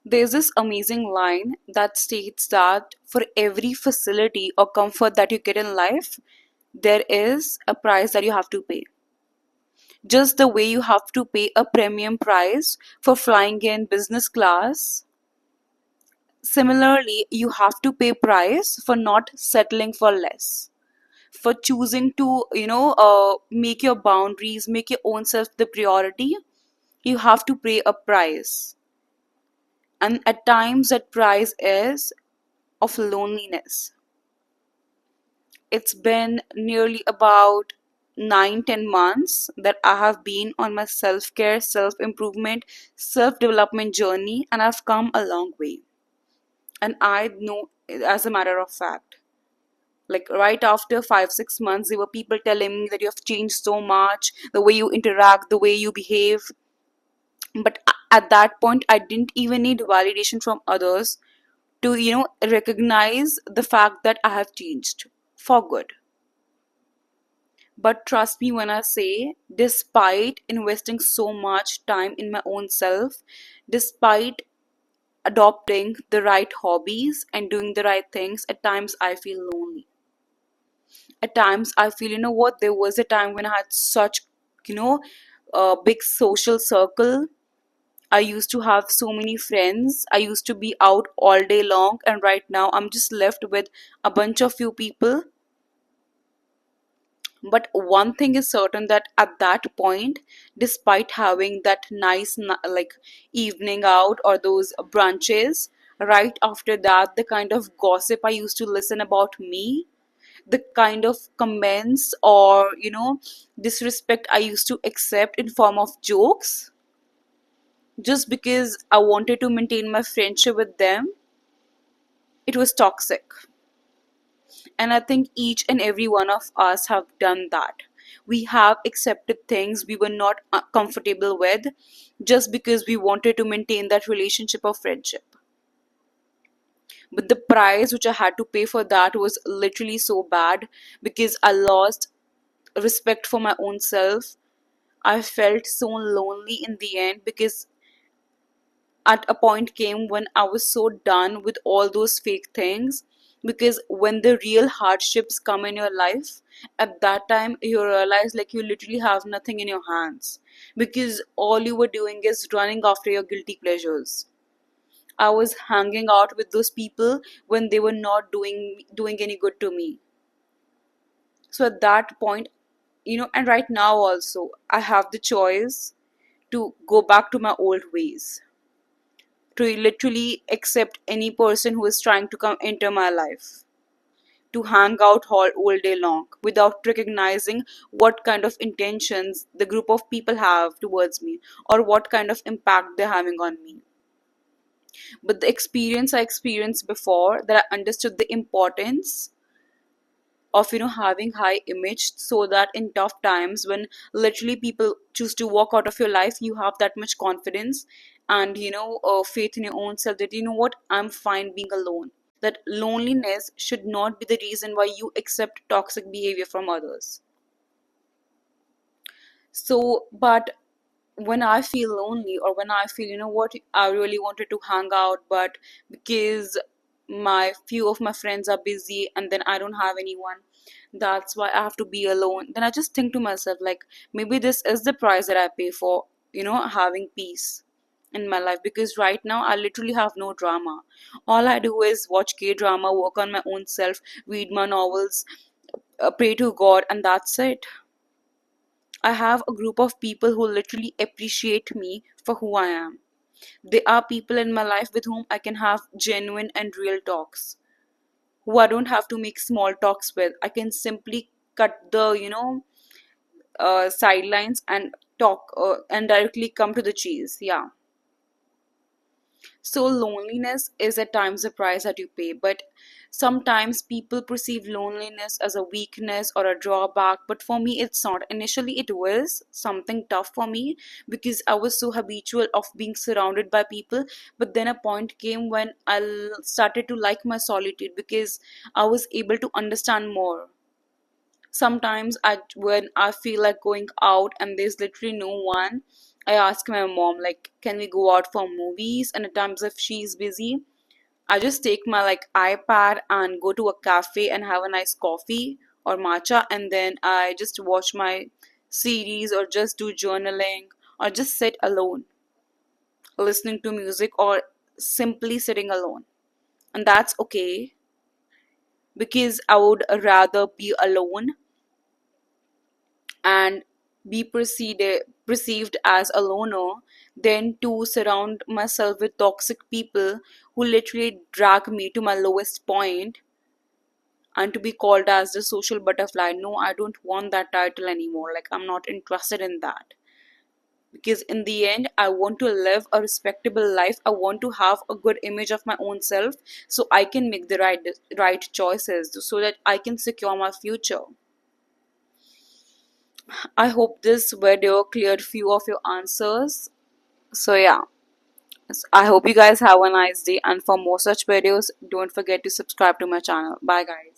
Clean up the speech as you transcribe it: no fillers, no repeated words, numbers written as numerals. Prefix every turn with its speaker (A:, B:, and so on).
A: There's this amazing line that states that for every facility or comfort that you get in life, there is a price that you have to pay. Just the way you have to pay a premium price for flying in business class, similarly, you have to pay price for not settling for less. For choosing to, make your boundaries, make your own self the priority, you have to pay a price. And at times, that price is of loneliness. It's been nearly about 9-10 months that I have been on my self care, self improvement, self development journey, and I've come a long way. And I know, as a matter of fact, like right after 5-6 months, there were people telling me that you have changed so much, the way you interact, the way you behave. But at that point, I didn't even need validation from others to, recognize the fact that I have changed for good. But trust me when I say, despite investing so much time in my own self, despite adopting the right hobbies and doing the right things, at times I feel lonely. At times I feel, there was a time when I had such, you know, a big social circle. I used to have so many friends. I used to be out all day long, and right now I'm just left with a bunch of few people. But one thing is certain, that at that point, despite having that nice like evening out or those brunches, right after that, the kind of gossip I used to listen about me, the kind of comments or disrespect I used to accept in form of jokes, just because I wanted to maintain my friendship with them, it was toxic. And I think each and every one of us have done that. We have accepted things we were not comfortable with, just because we wanted to maintain that relationship or friendship. But the price which I had to pay for that was literally so bad, because I lost respect for my own self. I felt so lonely in the end, because at a point came when I was so done with all those fake things. Because when the real hardships come in your life, at that time you realize like you literally have nothing in your hands, because all you were doing is running after your guilty pleasures. I was hanging out with those people when they were not doing any good to me. So at that point, and right now also, I have the choice to go back to my old ways, to literally accept any person who is trying to come enter my life, to hang out all day long without recognizing what kind of intentions the group of people have towards me, or what kind of impact they're having on me. But the experience I experienced before, that I understood the importance of having high image, so that in tough times when literally people choose to walk out of your life, you have that much confidence and faith in your own self, that what, I'm fine being alone. That loneliness should not be the reason why you accept toxic behavior from others. So but when I feel lonely, or when I feel, what, I really wanted to hang out, but because my few of my friends are busy and then I don't have anyone, that's why I have to be alone, then I just think to myself like, maybe this is the price that I pay for having peace in my life. Because right now I literally have no drama. All I do is watch K drama, work on my own self, read my novels, pray to God, and that's it. I have a group of people who literally appreciate me for who I am. They are people in my life with whom I can have genuine and real talks, who I don't have to make small talks with. I can simply cut the, sidelines and talk and directly come to the cheese. Yeah. So loneliness is at times a price that you pay, but sometimes people perceive loneliness as a weakness or a drawback. But for me, it's not. Initially, it was something tough for me, because I was so habitual of being surrounded by people. But then a point came when I started to like my solitude, because I was able to understand more. Sometimes when I feel like going out and there's literally no one, I ask my mom, like, can we go out for movies? And at times, if she's busy, I just take my like iPad and go to a cafe and have a nice coffee or matcha, and then I just watch my series or just do journaling or just sit alone, listening to music or simply sitting alone. And that's okay because I would rather be alone and be perceived as a loner than to surround myself with toxic people who literally drag me to my lowest point and to be called as the social butterfly. No, I don't want that title anymore. Like, I'm not interested in that. Because in the end, I want to live a respectable life. I want to have a good image of my own self so I can make the right choices so that I can secure my future. I hope this video cleared few of your answers. So yeah, I hope you guys have a nice day, and for more such videos, don't forget to subscribe to my channel. Bye guys.